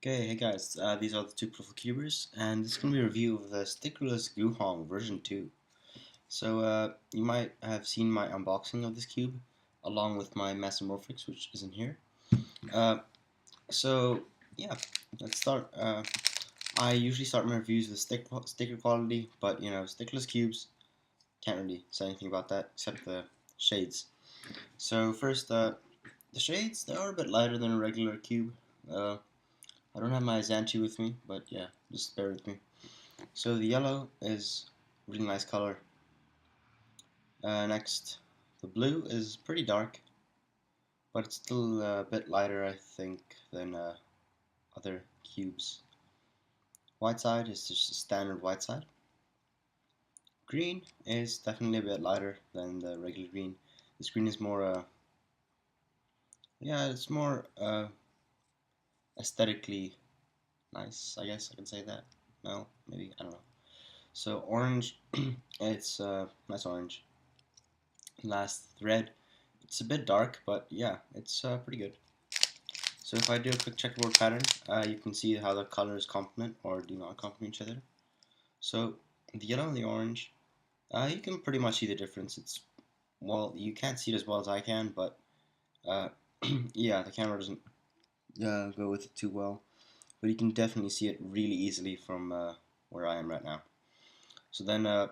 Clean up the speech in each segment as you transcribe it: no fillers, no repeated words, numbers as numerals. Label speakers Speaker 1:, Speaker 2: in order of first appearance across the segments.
Speaker 1: Okay, hey guys, these are the two beautiful cubers, and this is going to be a review of the Stickerless Guhong version 2. So, you might have seen my unboxing of this cube, along with my Mesomorphics, which is in here. Uh, so, yeah, let's start. I usually start my reviews with sticker quality, but, stickerless cubes, can't really say anything about that, except the shades. So, first, the shades, they are a bit lighter than a regular cube. I don't have my Xanchi with me, but yeah, just bear with me. So the yellow is a really nice color. Next, the blue is pretty dark, but it's still a bit lighter, I think, than other cubes. White side is just a standard white side. Green is definitely a bit lighter than the regular green. This green is more, yeah, it's more aesthetically nice, I guess I can say that. No, maybe, I don't know. So orange, it's nice orange. Last, red, it's a bit dark, but yeah, it's pretty good. So if I do a quick checkerboard pattern, you can see how the colors complement or do not complement each other. So the yellow and the orange, you can pretty much see the difference. It's, well, you can't see it as well as I can, but uh, yeah, the camera doesn't go with it too well. But you can definitely see it really easily from where I am right now. So then the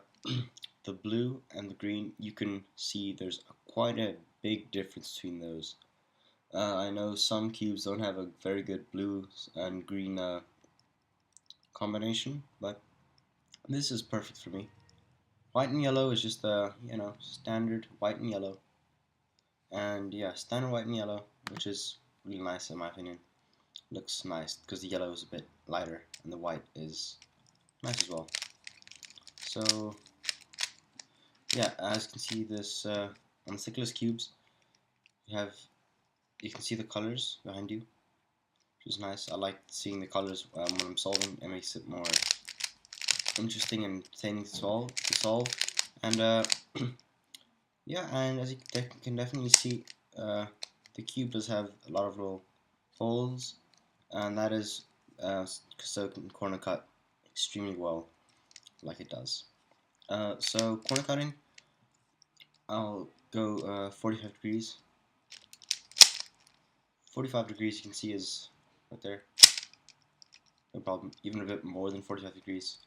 Speaker 1: blue and the green, you can see there's quite a big difference between those. I know some cubes don't have a very good blue and green combination, but this is perfect for me. White and yellow is just standard white and yellow, and yeah, standard white and yellow, which is really nice in my opinion. Looks nice because the yellow is a bit lighter and the white is nice as well. So yeah, as you can see, this on the Stickerless cubes, you can see the colors behind you, which is nice. I like seeing the colors when I'm solving. It makes it more interesting and entertaining to solve. And yeah, and as you can definitely see, the cube does have a lot of little holes, and that is so it can corner cut extremely well, like it does. So corner cutting, I'll go 45 degrees. 45 degrees you can see is right there. No problem. Even a bit more than 45 degrees.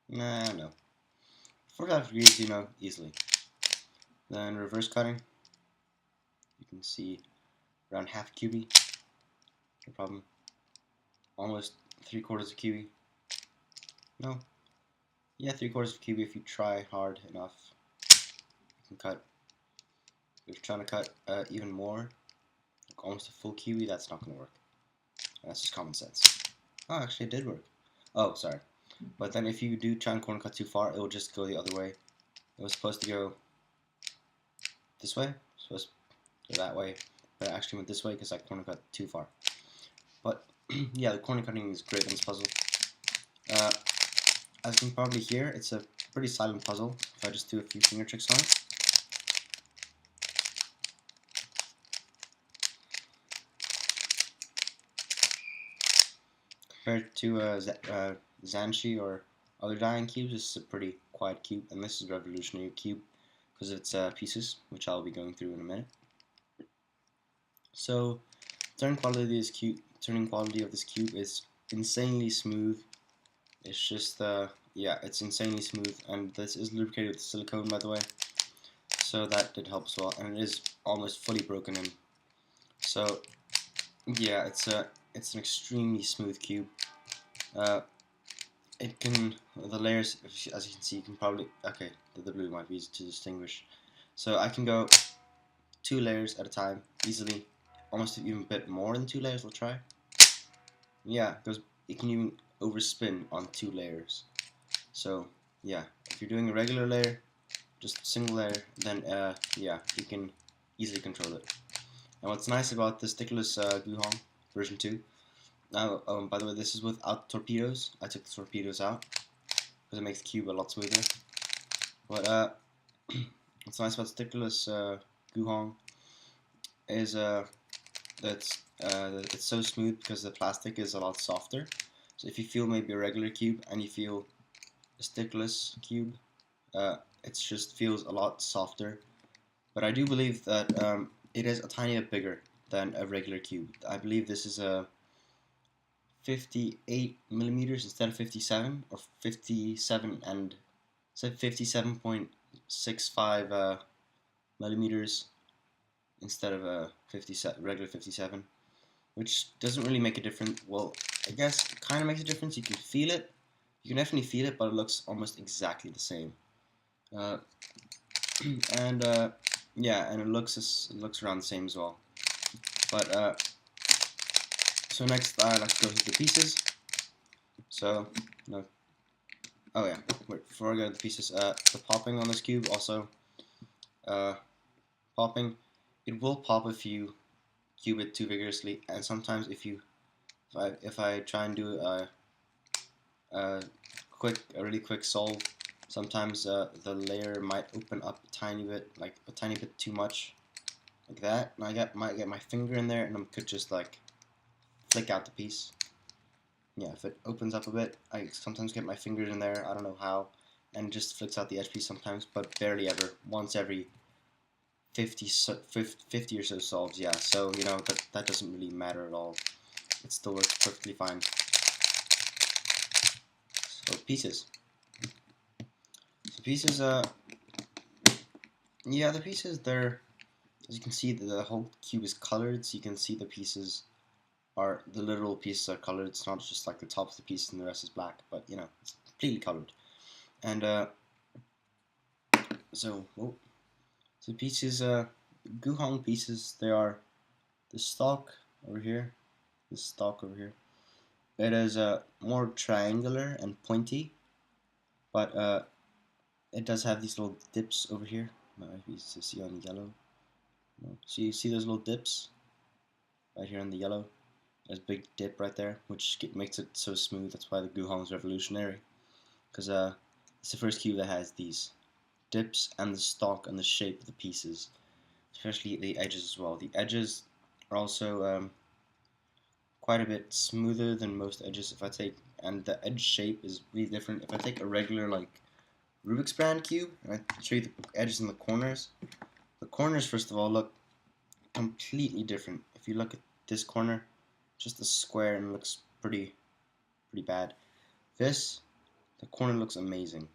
Speaker 1: Nah, no. 45 degrees, easily. Then reverse cutting, you can see around half QB. No problem. Almost 3/4 of QB. No. Yeah, 3/4 of QB if you try hard enough. You can cut. If you're trying to cut even more, like almost a full QB, that's not going to work. That's just common sense. Oh, actually it did work. Oh, sorry. But then if you do try and corner cut too far, it will just go the other way. It was supposed to go this way. Supposed to go that way. But it actually went this way because I corner cut too far. But yeah, the corner cutting is great on this puzzle. As you can probably hear, it's a pretty silent puzzle if I just do a few finger tricks on it. Compared to Zanchi or other Dayan cubes, this is a pretty quiet cube, and this is a revolutionary cube because of its pieces, which I'll be going through in a minute. So, turning quality of this cube is insanely smooth. It's just yeah, it's insanely smooth, and this is lubricated with silicone, by the way, so that did help as well, and it is almost fully broken in. So yeah, it's an extremely smooth cube. It can, the layers, as you can see, you can probably, okay, the blue might be easy to distinguish. So I can go 2 layers at a time easily, almost even a bit more than 2 layers. We'll try. Yeah, it can even overspin on 2 layers. So yeah, if you're doing a regular layer, just a single layer, then yeah, you can easily control it. And what's nice about the Stickerless Guhong version 2, now, by the way, this is without torpedoes. I took the torpedoes out because it makes the cube a lot smoother. But what's nice about Stickerless Guhong is it's so smooth because the plastic is a lot softer. So if you feel maybe a regular cube and you feel a stickerless cube, it just feels a lot softer. But I do believe that it is a tiny bit bigger than a regular cube. I believe this is a 58 millimeters instead of 57, or 57 and said 57.65 millimeters instead of a regular 57, which doesn't really make a difference. Well, I guess it kind of makes a difference. You can feel it. You can definitely feel it, but it looks almost exactly the same. Uh, and yeah, and it looks around the same as well. But so next I like to go to the pieces. So no, oh yeah, wait, before I go to the pieces, the popping on this cube also, popping, it will pop if you cube it too vigorously, and sometimes if I try and do a really quick solve, sometimes the layer might open up a tiny bit, like a tiny bit too much, like that, and might get my finger in there, and I could just like flick out the piece. Yeah, if it opens up a bit, I sometimes get my fingers in there, I don't know how, and it just flicks out the edge piece sometimes, but barely ever, once every 50 or so solves, yeah, so, you know, that doesn't really matter at all. It still works perfectly fine. So, pieces. So, pieces, yeah, the pieces, they're, as you can see, the whole cube is colored, so you can see the pieces are, the literal pieces are colored. It's not just like the top of the piece and the rest is black, but, you know, it's completely colored. And, so, whoa. So pieces, Guhong pieces, they are the stalk over here, this stalk over here. It is more triangular and pointy, but it does have these little dips over here. If you see on the yellow, so you see those little dips right here on the yellow. There's a big dip right there, which makes it so smooth. That's why the Guhong is revolutionary, because it's the first cube that has these dips and the stalk and the shape of the pieces, especially the edges as well. The edges are also quite a bit smoother than most edges. If I take, and the edge shape is really different. If I take a regular like Rubik's brand cube and I show you the edges and the corners first of all look completely different. If you look at this corner, just a square and it looks pretty bad. This, the corner looks amazing.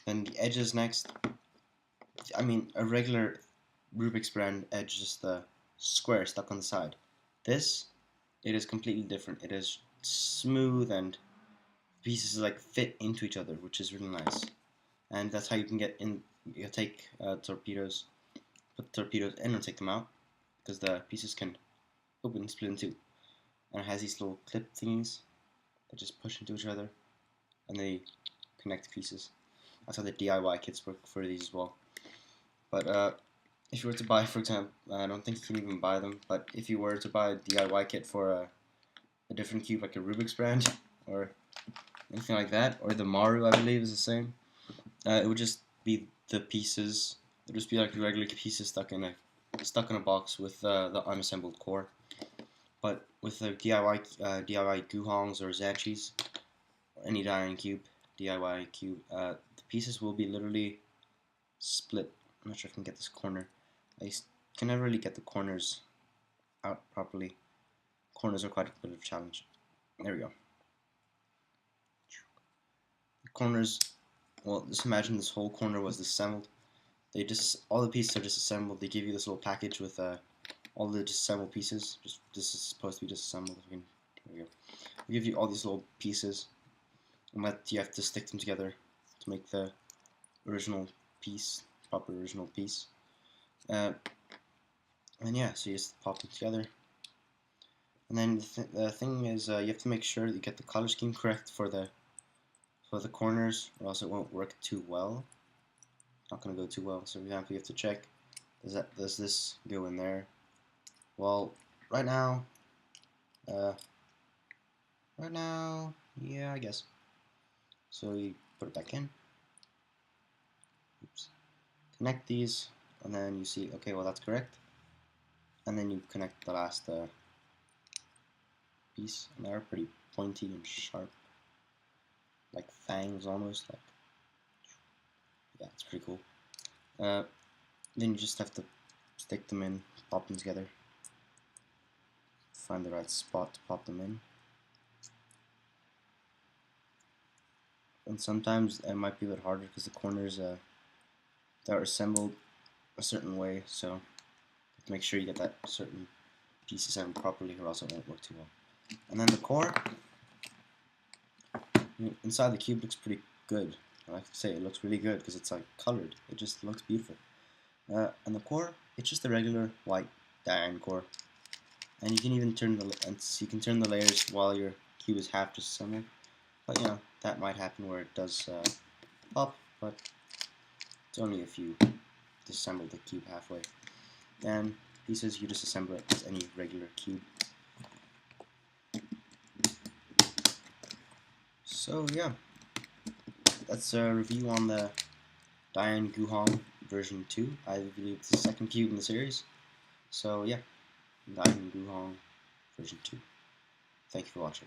Speaker 1: And the edges next, I mean a regular Rubik's brand edge, just the square stuck on the side. This, it is completely different. It is smooth and pieces like fit into each other, which is really nice. And that's how you can get in. You take torpedoes, put torpedoes in and take them out, because the pieces can open and split in two. And it has these little clip thingies that just push into each other, and they connect the pieces. That's how the DIY kits work for these as well. But if you were to buy, for example, I don't think you can even buy them, but if you were to buy a DIY kit for a different cube, like a Rubik's brand or anything like that, or the Maru, I believe, is the same. It would just be the pieces. It would just be like the regular pieces stuck in a box with the unassembled core. But with the DIY Guhongs or Zachis, or any Dayan cube, DIY cube, the pieces will be literally split. I'm not sure if I can get this corner. I can never really get the corners out properly. Corners are quite a bit of a challenge. There we go. The corners, well, just imagine this whole corner was disassembled. All the pieces are disassembled. They give you this little package with all the disassembled pieces. This is supposed to be disassembled. There we go. They give you all these little pieces, and you have to stick them together to make the original piece, proper original piece. And yeah, so you just pop them together. And then the thing is, you have to make sure that you get the color scheme correct for the corners, or else it won't work too well. It's not going to go too well. So, for example, you have to check: does this go in there? Well, right now, yeah, I guess. So you put it back in. Oops. Connect these, and then you see, okay, well that's correct. and then you connect the last piece, and they're pretty pointy and sharp, like fangs almost. Like, yeah, it's pretty cool. Then you just have to stick them in, pop them together, find the right spot to pop them in. And sometimes it might be a bit harder because the corners they're assembled a certain way, so you have to make sure you get that certain piece assembled properly, or else it won't work too well. And then the core, inside the cube looks pretty good. I like to say it looks really good because it's like colored. It just looks beautiful. And the core, it's just a regular white Dayan core, and you can even turn the layers while your cube is half disassembled. But you know that might happen where it does pop, but it's only if you disassemble the cube halfway. Then pieces, you just assemble it as any regular cube. So yeah, that's a review on the Dayan Guhong version 2. I believe it's the second cube in the series. So yeah, Dayan Guhong version 2. Thank you for watching.